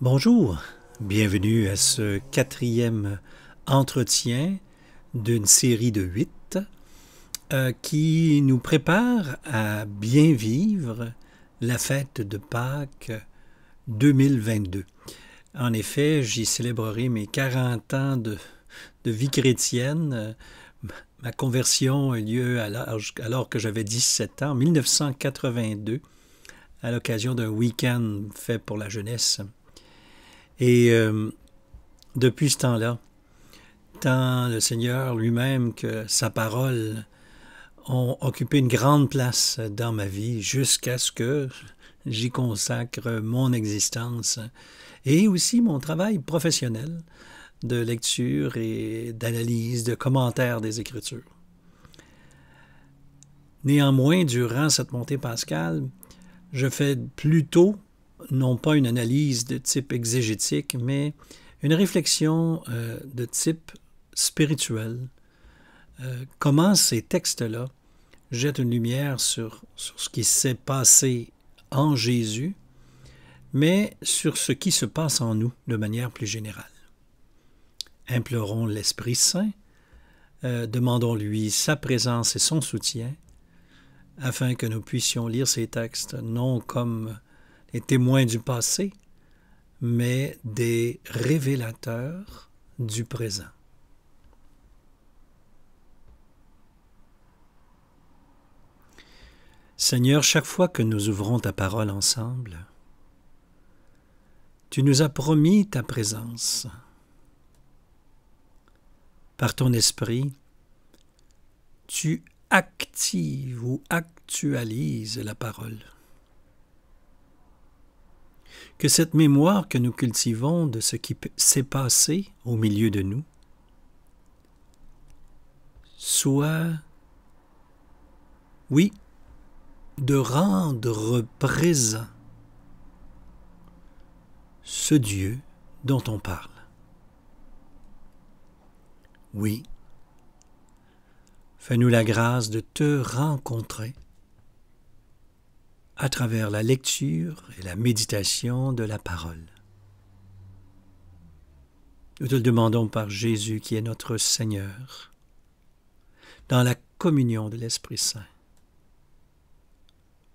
Bonjour, bienvenue à ce quatrième entretien d'une série de 8 qui nous prépare à bien vivre la fête de Pâques 2022. En effet, j'y célébrerai mes 40 ans de vie chrétienne. Ma conversion a eu lieu alors que j'avais 17 ans, en 1982, à l'occasion d'un week-end fait pour la jeunesse. Et depuis ce temps-là, tant le Seigneur lui-même que sa parole ont occupé une grande place dans ma vie jusqu'à ce que j'y consacre mon existence et aussi mon travail professionnel de lecture et d'analyse, de commentaire des Écritures. Néanmoins, durant cette montée pascale, je fais plutôt non pas une analyse de type exégétique, mais une réflexion de type spirituel. Comment ces textes-là jettent une lumière sur ce qui s'est passé en Jésus, mais sur ce qui se passe en nous de manière plus générale. Implorons l'Esprit Saint, demandons-lui sa présence et son soutien, afin que nous puissions lire ces textes non comme les témoins du passé, mais des révélateurs du présent. Seigneur, chaque fois que nous ouvrons ta parole ensemble, tu nous as promis ta présence. Par ton esprit, tu actives ou actualises la parole. Que cette mémoire que nous cultivons de ce qui s'est passé au milieu de nous soit, oui, de rendre présent ce Dieu dont on parle. Oui, fais-nous la grâce de te rencontrer à travers la lecture et la méditation de la parole. Nous te le demandons par Jésus qui est notre Seigneur, dans la communion de l'Esprit Saint,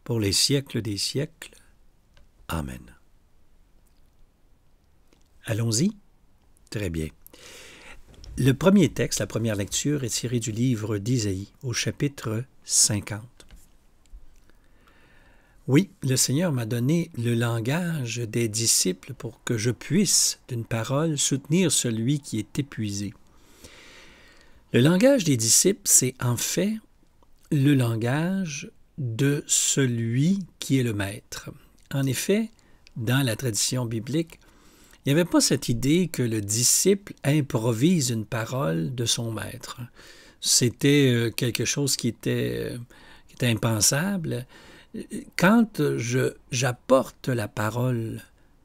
pour les siècles des siècles. Amen. Allons-y? Très bien. Le premier texte, la première lecture, est tiré du livre d'Isaïe, au chapitre 50. Oui, le Seigneur m'a donné le langage des disciples pour que je puisse, d'une parole, soutenir celui qui est épuisé. Le langage des disciples, c'est en fait le langage de celui qui est le maître. En effet, dans la tradition biblique, il n'y avait pas cette idée que le disciple improvise une parole de son maître. C'était quelque chose qui était impensable. Quand j'apporte la parole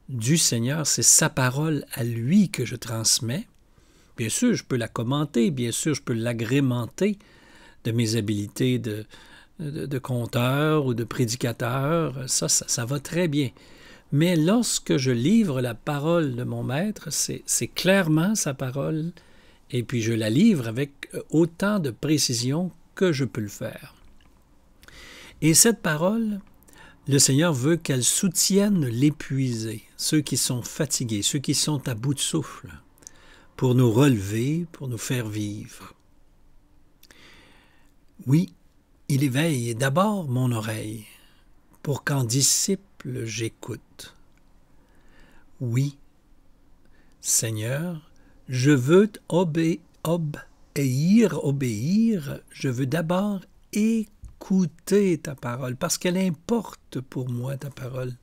du Seigneur, c'est sa parole à lui que je transmets. Bien sûr, je peux la commenter, bien sûr, je peux l'agrémenter de mes habiletés de conteur ou de prédicateur. Ça va très bien. Mais lorsque je livre la parole de mon maître, c'est clairement sa parole, et puis je la livre avec autant de précision que je peux le faire. Et cette parole, le Seigneur veut qu'elle soutienne l'épuisé, ceux qui sont fatigués, ceux qui sont à bout de souffle, pour nous relever, pour nous faire vivre. Oui, il éveille d'abord mon oreille, pour qu'en disciple j'écoute. Oui, Seigneur, je veux obéir, je veux d'abord écouter ta parole, parce qu'elle importe pour moi, ta parole.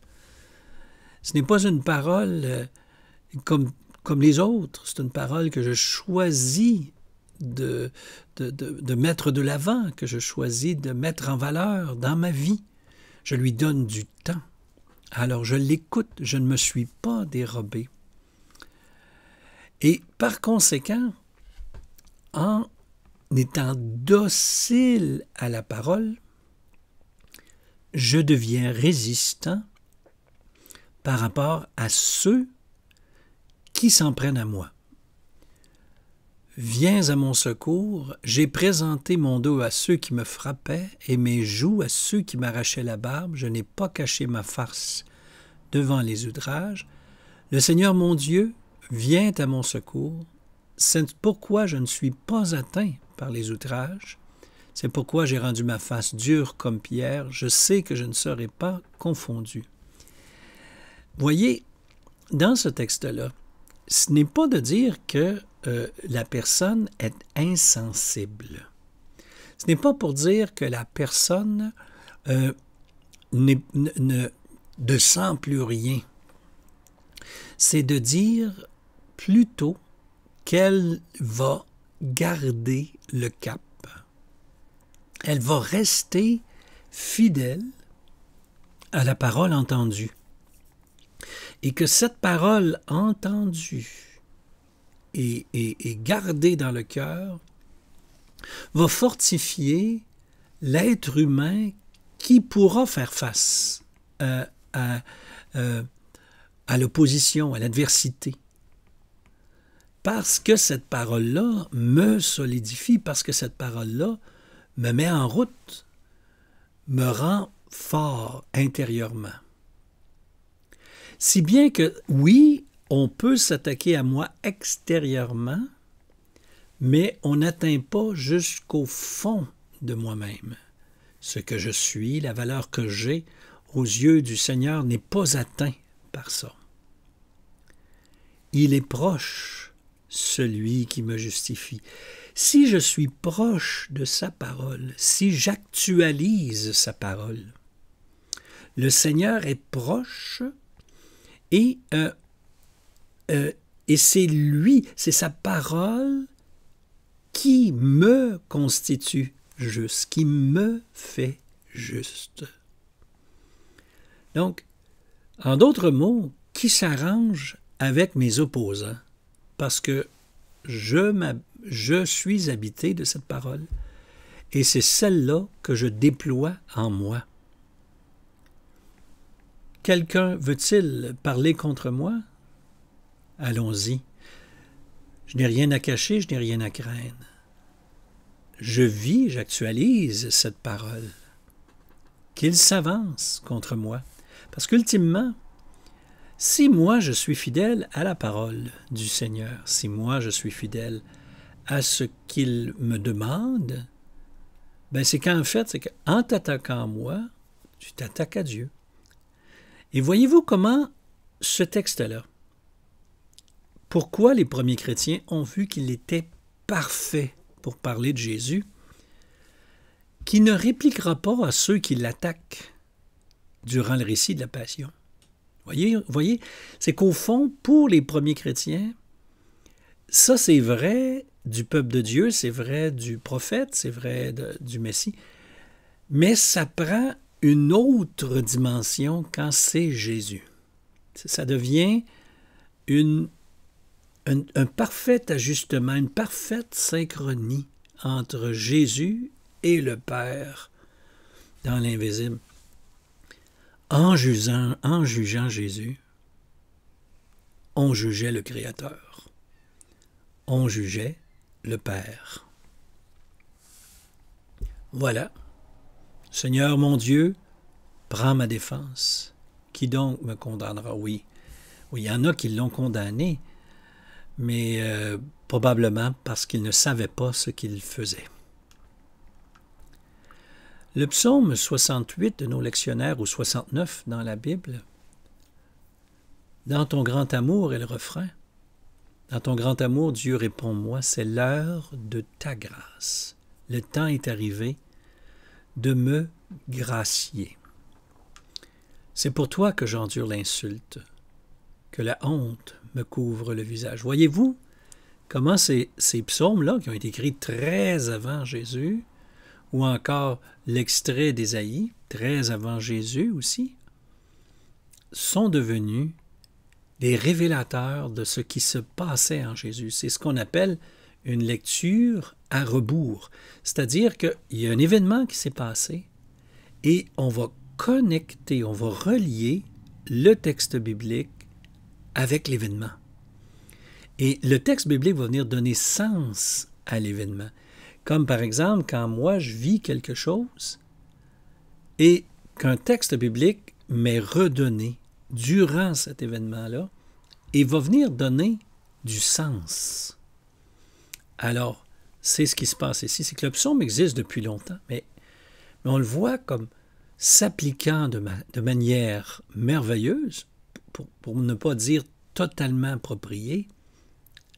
Ce n'est pas une parole comme les autres, c'est une parole que je choisis de mettre de l'avant, que je choisis de mettre en valeur dans ma vie. Je lui donne du temps. Alors je l'écoute, je ne me suis pas dérobé. Et par conséquent, en étant docile à la parole, je deviens résistant par rapport à ceux qui s'en prenne à moi. Viens à mon secours, j'ai présenté mon dos à ceux qui me frappaient et mes joues à ceux qui m'arrachaient la barbe, je n'ai pas caché ma face devant les outrages. Le Seigneur mon Dieu vient à mon secours, c'est pourquoi je ne suis pas atteint par les outrages, c'est pourquoi j'ai rendu ma face dure comme pierre, je sais que je ne serai pas confondu. Voyez, dans ce texte-là, ce n'est pas de dire que la personne est insensible. Ce n'est pas pour dire que la personne ne sent plus rien. C'est de dire plutôt qu'elle va garder le cap. Elle va rester fidèle à la parole entendue. Et que cette parole entendue et gardée dans le cœur va fortifier l'être humain qui pourra faire face à l'opposition, à l'adversité. Parce que cette parole-là me solidifie, parce que cette parole-là me met en route, me rend fort intérieurement. Si bien que, oui, on peut s'attaquer à moi extérieurement, mais on n'atteint pas jusqu'au fond de moi-même. Ce que je suis, la valeur que j'ai aux yeux du Seigneur n'est pas atteint par ça. Il est proche, celui qui me justifie. Si je suis proche de sa parole, si j'actualise sa parole, le Seigneur est proche et c'est lui, c'est sa parole qui me constitue juste, qui me fait juste. Donc, en d'autres mots, qui s'arrange avec mes opposants, parce que je suis habité de cette parole, et c'est celle-là que je déploie en moi. Quelqu'un veut-il parler contre moi? Allons-y. Je n'ai rien à cacher, je n'ai rien à craindre. Je vis, j'actualise cette parole. Qu'il s'avance contre moi. Parce qu'ultimement, si moi je suis fidèle à la parole du Seigneur, si moi je suis fidèle à ce qu'il me demande, ben c'est qu'en fait, c'est qu'en t'attaquant à moi, tu t'attaques à Dieu. Et voyez-vous comment ce texte-là, pourquoi les premiers chrétiens ont vu qu'il était parfait pour parler de Jésus, qui ne répliquera pas à ceux qui l'attaquent durant le récit de la Passion. Voyez, c'est qu'au fond, pour les premiers chrétiens, ça c'est vrai du peuple de Dieu, c'est vrai du prophète, c'est vrai du Messie, mais ça prend une autre dimension quand c'est Jésus. Ça devient un parfait ajustement, une parfaite synchronie entre Jésus et le Père dans l'invisible. En jugeant Jésus, on jugeait le Créateur. On jugeait le Père. Voilà. Seigneur mon Dieu, prends ma défense. Qui donc me condamnera? Oui, il y en a qui l'ont condamné, mais probablement parce qu'ils ne savaient pas ce qu'ils faisaient. Le psaume 68 de nos lectionnaires, ou 69 dans la Bible, dans ton grand amour est le refrain. Dans ton grand amour, Dieu, réponds-moi, c'est l'heure de ta grâce. Le temps est arrivé de me gracier. C'est pour toi que j'endure l'insulte, que la honte me couvre le visage. Voyez-vous comment ces psaumes-là, qui ont été écrits très avant Jésus, ou encore l'extrait d'Ésaïe, très avant Jésus aussi, sont devenus des révélateurs de ce qui se passait en Jésus. C'est ce qu'on appelle une lecture à rebours. C'est-à-dire qu'il y a un événement qui s'est passé et on va connecter, on va relier le texte biblique avec l'événement. Et le texte biblique va venir donner sens à l'événement. Comme par exemple, quand moi je vis quelque chose et qu'un texte biblique m'est redonné durant cet événement-là et va venir donner du sens. Alors, c'est ce qui se passe ici, c'est que le psaume existe depuis longtemps, mais on le voit comme s'appliquant de manière merveilleuse, pour ne pas dire totalement appropriée,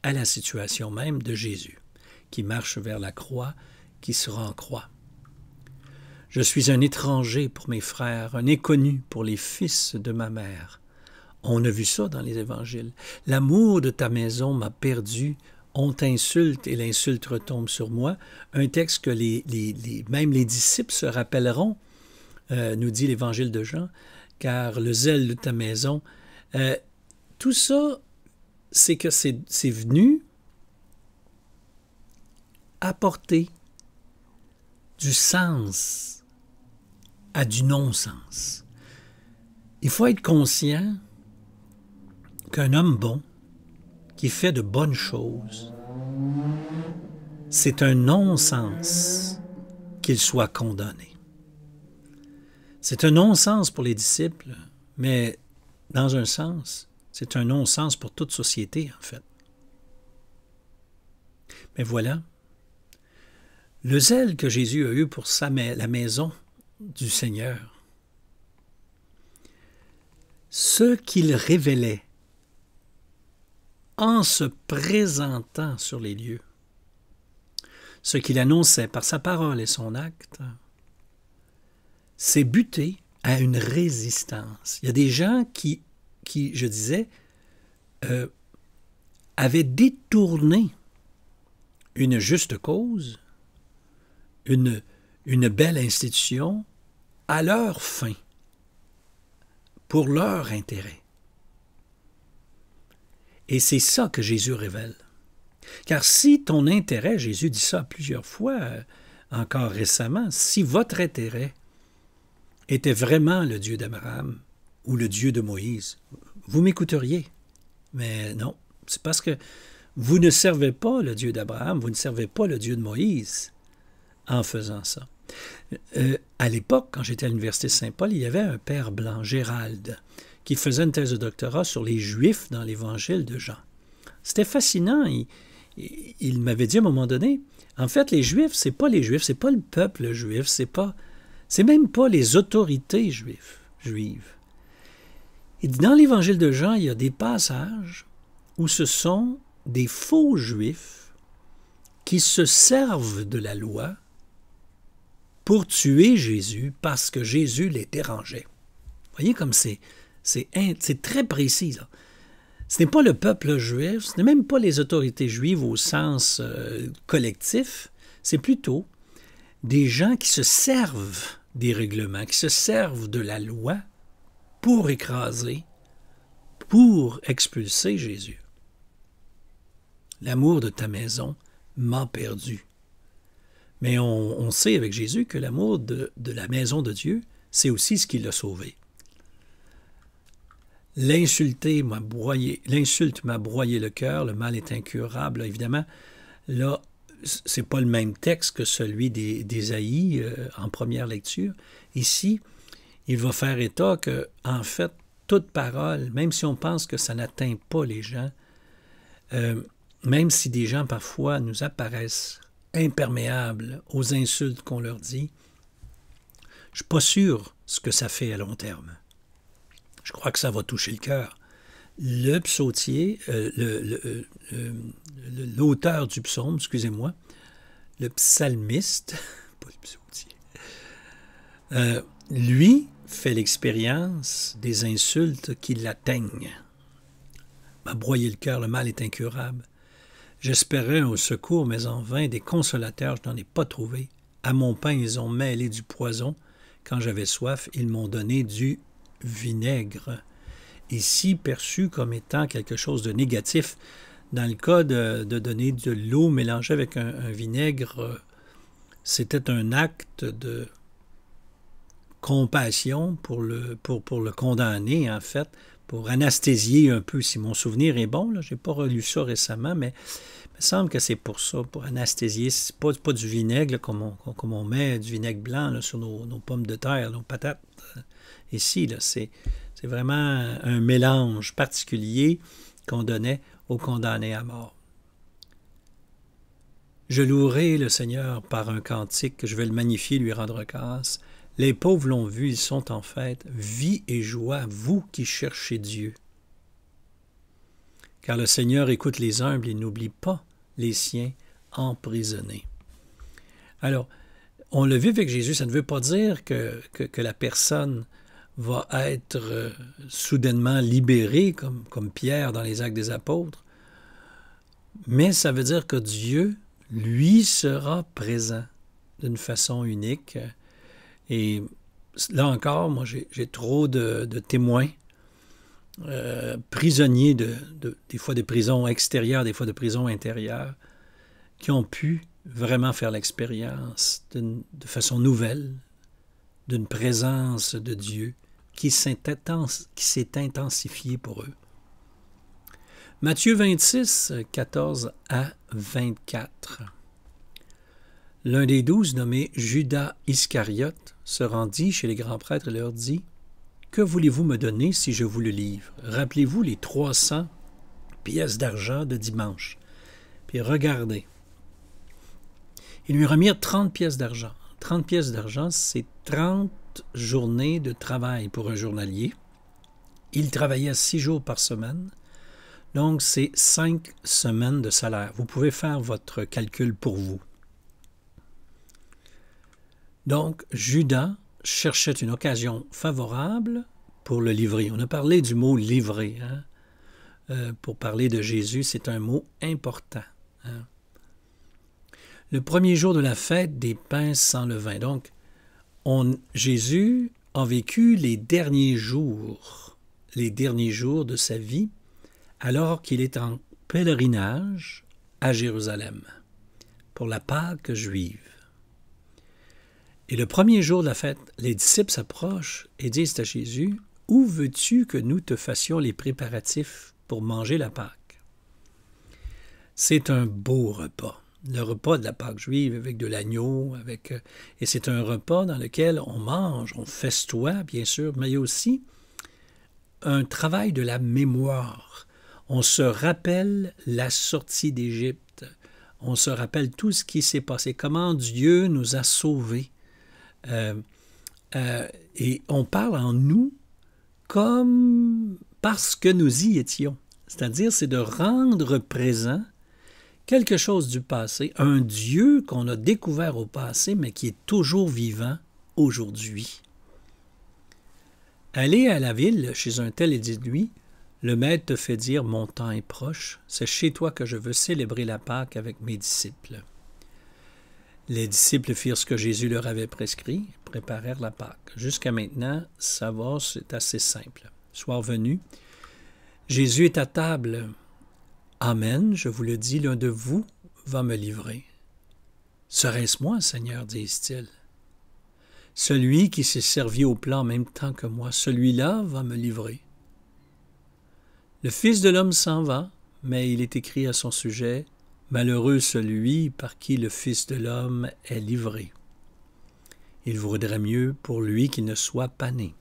à la situation même de Jésus, qui marche vers la croix, qui sera en croix. Je suis un étranger pour mes frères, un inconnu pour les fils de ma mère. On a vu ça dans les évangiles. L'amour de ta maison m'a perdu. On t'insulte et l'insulte retombe sur moi. Un texte que même les disciples se rappelleront, nous dit l'évangile de Jean, car le zèle de ta maison. Tout ça, c'est que c'est venu apporter du sens à du non-sens. Il faut être conscient qu'un homme bon, qui fait de bonnes choses, c'est un non-sens qu'il soit condamné. C'est un non-sens pour les disciples, mais dans un sens, c'est un non-sens pour toute société, en fait. Mais voilà, le zèle que Jésus a eu pour la maison du Seigneur, ce qu'il révélait en se présentant sur les lieux, ce qu'il annonçait par sa parole et son acte, c'est buté à une résistance. Il y a des gens qui je disais, avaient détourné une juste cause, une belle institution, à leur fin, pour leur intérêt. Et c'est ça que Jésus révèle. Car si ton intérêt, Jésus dit ça plusieurs fois, encore récemment, si votre intérêt était vraiment le Dieu d'Abraham ou le Dieu de Moïse, vous m'écouteriez. Mais non, c'est parce que vous ne servez pas le Dieu d'Abraham, vous ne servez pas le Dieu de Moïse en faisant ça. À l'époque, quand j'étais à l'Université Saint-Paul, il y avait un père blanc, Gérald, qui faisait une thèse de doctorat sur les Juifs dans l'Évangile de Jean. C'était fascinant. Il m'avait dit à un moment donné, en fait, les Juifs, c'est pas les Juifs, c'est pas le peuple juif, c'est même pas les autorités juives. Et dans l'Évangile de Jean, il y a des passages où ce sont des faux Juifs qui se servent de la loi pour tuer Jésus parce que Jésus les dérangeait. Vous voyez comme c'est très précis, là. Ce n'est pas le peuple juif, ce n'est même pas les autorités juives au sens collectif, c'est plutôt des gens qui se servent des règlements, qui se servent de la loi pour écraser, pour expulser Jésus. L'amour de ta maison m'a perdu. Mais on sait avec Jésus que l'amour de la maison de Dieu, c'est aussi ce qui l'a sauvé. L'insulte m'a broyé le cœur, le mal est incurable. Évidemment, là, c'est pas le même texte que celui d'Ésaïe en première lecture. Ici, il va faire état que, en fait, toute parole, même si on pense que ça n'atteint pas les gens, même si des gens parfois nous apparaissent imperméables aux insultes qu'on leur dit, je ne suis pas sûr ce que ça fait à long terme. Je crois que ça va toucher le cœur. Le psautier, l'auteur du psaume, excusez-moi, le psalmiste, pas le psautier, lui fait l'expérience des insultes qui l'atteignent. M'a broyé le cœur, le mal est incurable. J'espérais un secours, mais en vain, des consolateurs, je n'en ai pas trouvé. À mon pain, ils ont mêlé du poison. Quand j'avais soif, ils m'ont donné du vinaigre. Ici, perçu comme étant quelque chose de négatif. Dans le cas de donner de l'eau mélangée avec un vinaigre, c'était un acte de compassion pour le condamné, en fait, pour anesthésier un peu, si mon souvenir est bon. Je n'ai pas relu ça récemment, mais il me semble que c'est pour ça, pour anesthésier. Ce n'est pas du vinaigre là, comme on met du vinaigre blanc là, sur nos pommes de terre, nos patates. Ici, c'est vraiment un mélange particulier qu'on donnait aux condamnés à mort. Je louerai le Seigneur par un cantique, je vais le magnifier, lui rendre grâce. Les pauvres l'ont vu, ils sont en fête. Vie et joie, vous qui cherchez Dieu. Car le Seigneur écoute les humbles et n'oublie pas les siens emprisonnés. Alors, on le vit avec Jésus, ça ne veut pas dire que la personne va être soudainement libérée, comme Pierre dans les Actes des Apôtres, mais ça veut dire que Dieu, lui, sera présent d'une façon unique. Et là encore, moi, j'ai trop de témoins, prisonniers des fois de prisons extérieures, des fois de prisons intérieures, qui ont pu vraiment faire l'expérience de façon nouvelle d'une présence de Dieu qui s'est intensifiée pour eux. Matthieu 26, 14 à 24. L'un des 12, nommé Judas Iscariote, se rendit chez les grands prêtres et leur dit « Que voulez-vous me donner si je vous le livre? Rappelez-vous les 300 pièces d'argent de dimanche. Puis regardez. » Ils lui remirent 30 pièces d'argent. 30 pièces d'argent, c'est 30 journées de travail pour un journalier. Il travaillait 6 jours par semaine. Donc, c'est 5 semaines de salaire. Vous pouvez faire votre calcul pour vous. Donc, Judas cherchait une occasion favorable pour le livrer. On a parlé du mot « livrer ». Pour parler de Jésus, c'est un mot important. Le premier jour de la fête des pains sans levain. Donc, Jésus a vécu les derniers jours de sa vie alors qu'il est en pèlerinage à Jérusalem pour la Pâque juive. Et le premier jour de la fête, les disciples s'approchent et disent à Jésus, « Où veux-tu que nous te fassions les préparatifs pour manger la Pâque? » C'est un beau repas, le repas de la Pâque juive avec de l'agneau, et c'est un repas dans lequel on mange, on festoie bien sûr, mais il y a aussi un travail de la mémoire. On se rappelle la sortie d'Égypte, on se rappelle tout ce qui s'est passé, comment Dieu nous a sauvés. Et on parle en nous comme parce que nous y étions. C'est-à-dire, c'est de rendre présent quelque chose du passé, un Dieu qu'on a découvert au passé, mais qui est toujours vivant aujourd'hui. Allez à la ville chez un tel et dites-lui, le maître te fait dire, mon temps est proche, c'est chez toi que je veux célébrer la Pâque avec mes disciples. Les disciples firent ce que Jésus leur avait prescrit, préparèrent la Pâque. Jusqu'à maintenant, ça va, c'est assez simple. Soir venu, Jésus est à table. Amen, je vous le dis, l'un de vous va me livrer. Serait-ce moi, Seigneur, disent-ils? Celui qui s'est servi au plat en même temps que moi, celui-là va me livrer. Le Fils de l'homme s'en va, mais il est écrit à son sujet, malheureux celui par qui le Fils de l'homme est livré. Il vaudrait mieux pour lui qu'il ne soit pas né.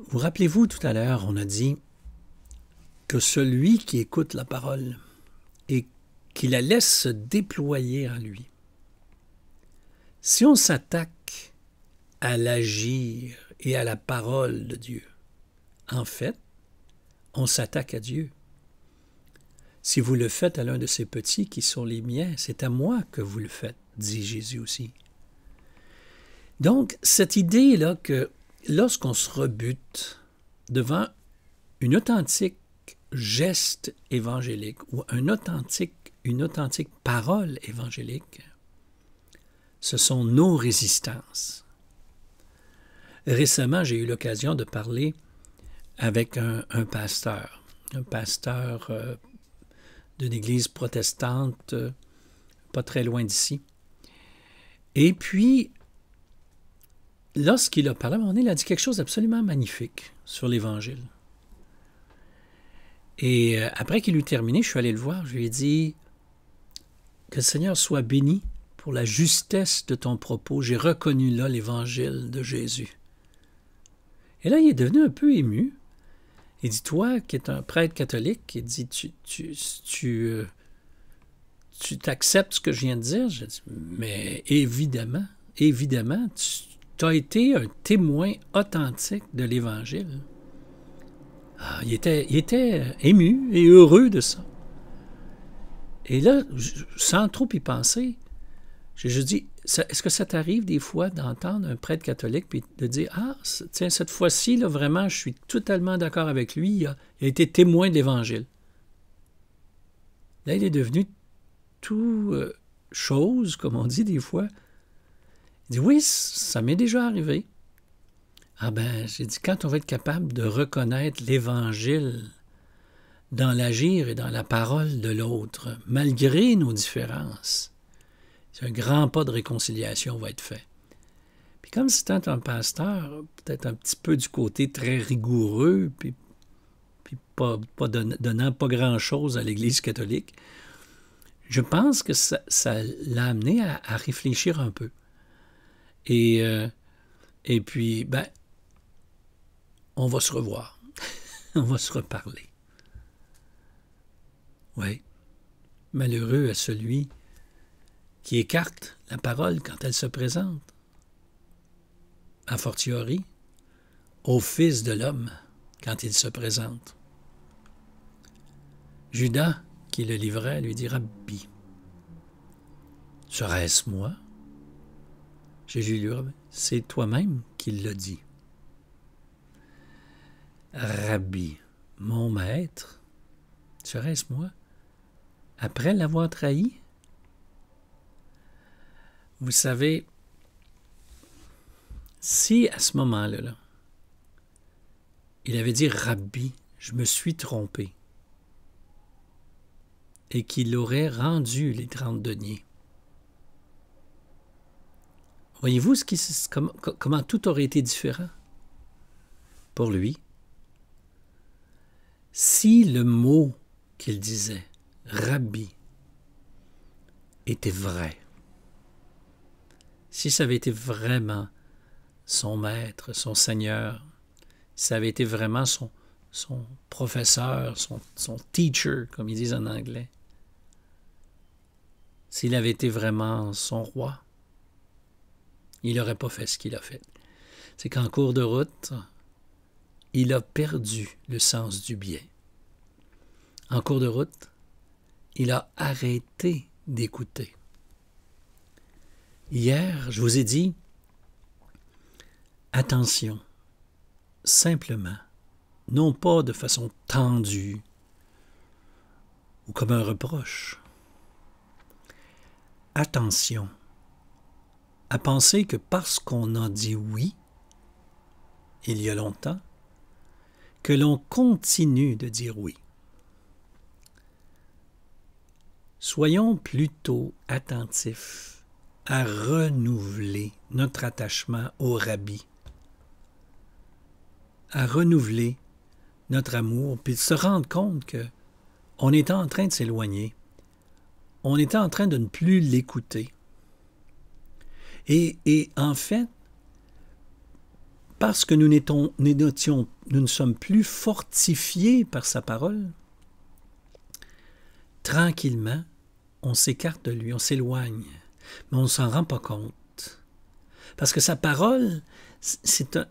Vous rappelez-vous, tout à l'heure, on a dit que celui qui écoute la parole et qui la laisse se déployer en lui, si on s'attaque à l'agir et à la parole de Dieu, en fait, on s'attaque à Dieu. Si vous le faites à l'un de ces petits qui sont les miens, c'est à moi que vous le faites, dit Jésus aussi. Donc, cette idée-là que lorsqu'on se rebute devant une authentique geste évangélique ou une authentique parole évangélique, ce sont nos résistances. Récemment, j'ai eu l'occasion de parler avec un pasteur d'une église protestante, pas très loin d'ici. Et puis, lorsqu'il a parlé à un moment donné, il a dit quelque chose d'absolument magnifique sur l'Évangile. Et après qu'il eut terminé, je suis allé le voir, je lui ai dit « Que le Seigneur soit béni pour la justesse de ton propos. J'ai reconnu là l'Évangile de Jésus. » Et là, il est devenu un peu ému. Il dit « Toi, qui es un prêtre catholique, il dit tu t'acceptes ce que je viens de dire? » J'ai dit « Mais évidemment, tu as été un témoin authentique de l'Évangile. » Ah, il était ému et heureux de ça. Et là, sans trop y penser, j'ai juste dit, est-ce que ça t'arrive des fois d'entendre un prêtre catholique puis de dire, ah, tiens, cette fois-ci, là, vraiment, je suis totalement d'accord avec lui, il a été témoin de l'Évangile. Là, il est devenu tout chose, comme on dit des fois. Il dit, oui, ça m'est déjà arrivé. Ah ben, j'ai dit, quand on va être capable de reconnaître l'Évangile dans l'agir et dans la parole de l'autre, malgré nos différences, c'est un grand pas de réconciliation va être fait. Puis comme c'était un pasteur, peut-être un petit peu du côté très rigoureux, puis pas donnant pas grand-chose à l'Église catholique, je pense que ça l'a amené à réfléchir un peu. Et puis, ben, on va se revoir. On va se reparler. Oui. Malheureux à celui qui écarte la parole quand elle se présente. A fortiori, au Fils de l'homme quand il se présente. Judas, qui le livrait, lui dit « Rabbi, serait-ce moi? » Jésus lui dit « C'est toi-même qui le dis. » Rabbi, mon maître, serait-ce moi? Après l'avoir trahi? Vous savez, si à ce moment-là, il avait dit « Rabbi, je me suis trompé » et qu'il aurait rendu les 30 deniers, voyez-vous comment tout aurait été différent pour lui? Si le mot qu'il disait, Rabbi, était vrai, si ça avait été vraiment son maître, son Seigneur, si ça avait été vraiment son professeur, son teacher, comme ils disent en anglais, s'il avait été vraiment son roi, il n'aurait pas fait ce qu'il a fait. C'est qu'en cours de route, il a perdu le sens du bien. En cours de route, il a arrêté d'écouter. Hier, je vous ai dit, attention, simplement, non pas de façon tendue ou comme un reproche. Attention à penser que parce qu'on a dit oui, il y a longtemps, que l'on continue de dire oui. Soyons plutôt attentifs à renouveler notre attachement au Rabbi, à renouveler notre amour, puis de se rendre compte qu'on était en train de s'éloigner, on était en train de ne plus l'écouter. Et en fait, parce que nous ne sommes plus fortifiés par sa parole, tranquillement, on s'écarte de lui, on s'éloigne, mais on ne s'en rend pas compte. Parce que sa parole,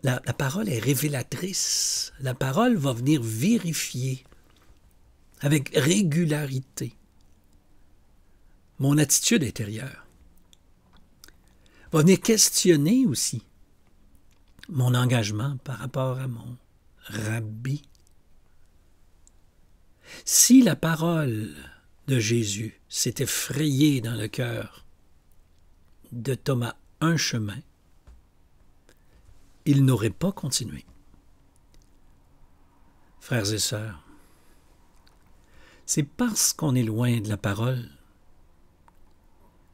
la parole est révélatrice. La parole va venir vérifier avec régularité mon attitude intérieure. Va venir questionner aussi mon engagement par rapport à mon Rabbi. Si la parole de Jésus s'était frayée dans le cœur de Thomas un chemin, il n'aurait pas continué. Frères et sœurs, c'est parce qu'on est loin de la parole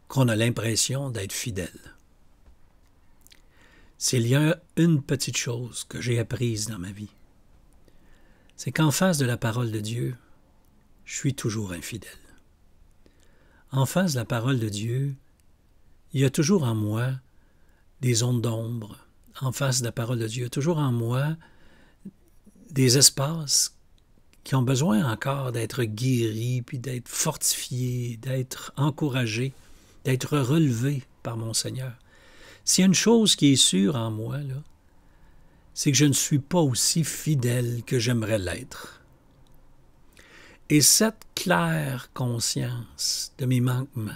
qu'on a l'impression d'être fidèle. S'il y a une petite chose que j'ai apprise dans ma vie, c'est qu'en face de la parole de Dieu, je suis toujours infidèle. En face de la parole de Dieu, il y a toujours en moi des zones d'ombre. En face de la parole de Dieu, il y a toujours en moi des espaces qui ont besoin encore d'être guéris, puis d'être fortifiés, d'être encouragés, d'être relevés par mon Seigneur. S'il y a une chose qui est sûre en moi, là, c'est que je ne suis pas aussi fidèle que j'aimerais l'être. Et cette claire conscience de mes manquements,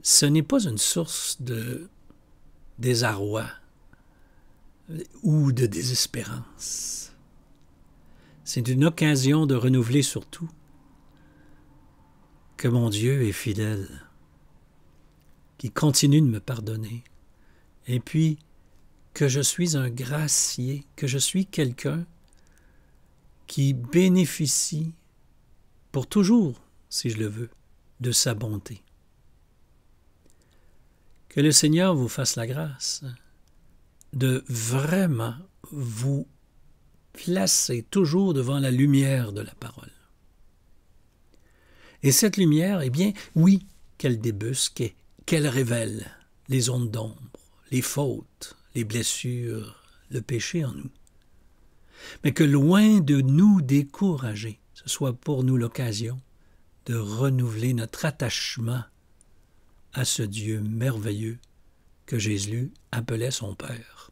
ce n'est pas une source de désarroi ou de désespérance. C'est une occasion de renouveler surtout que mon Dieu est fidèle, qu'il continue de me pardonner, et puis que je suis un gracier, que je suis quelqu'un qui bénéficie pour toujours, si je le veux, de sa bonté. Que le Seigneur vous fasse la grâce de vraiment vous placer toujours devant la lumière de la parole. Et cette lumière, eh bien, oui, qu'elle débusque, qu'elle révèle les zones d'ombre, les fautes, les blessures, le péché en nous. Mais que loin de nous décourager, ce soit pour nous l'occasion de renouveler notre attachement à ce Dieu merveilleux que Jésus appelait son Père.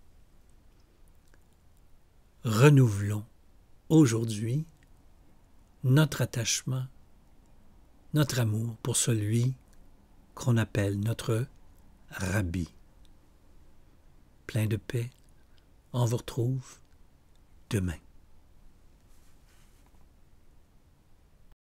Renouvelons aujourd'hui notre attachement, notre amour pour celui qu'on appelle notre Rabbi. Plein de paix, on vous retrouve demain.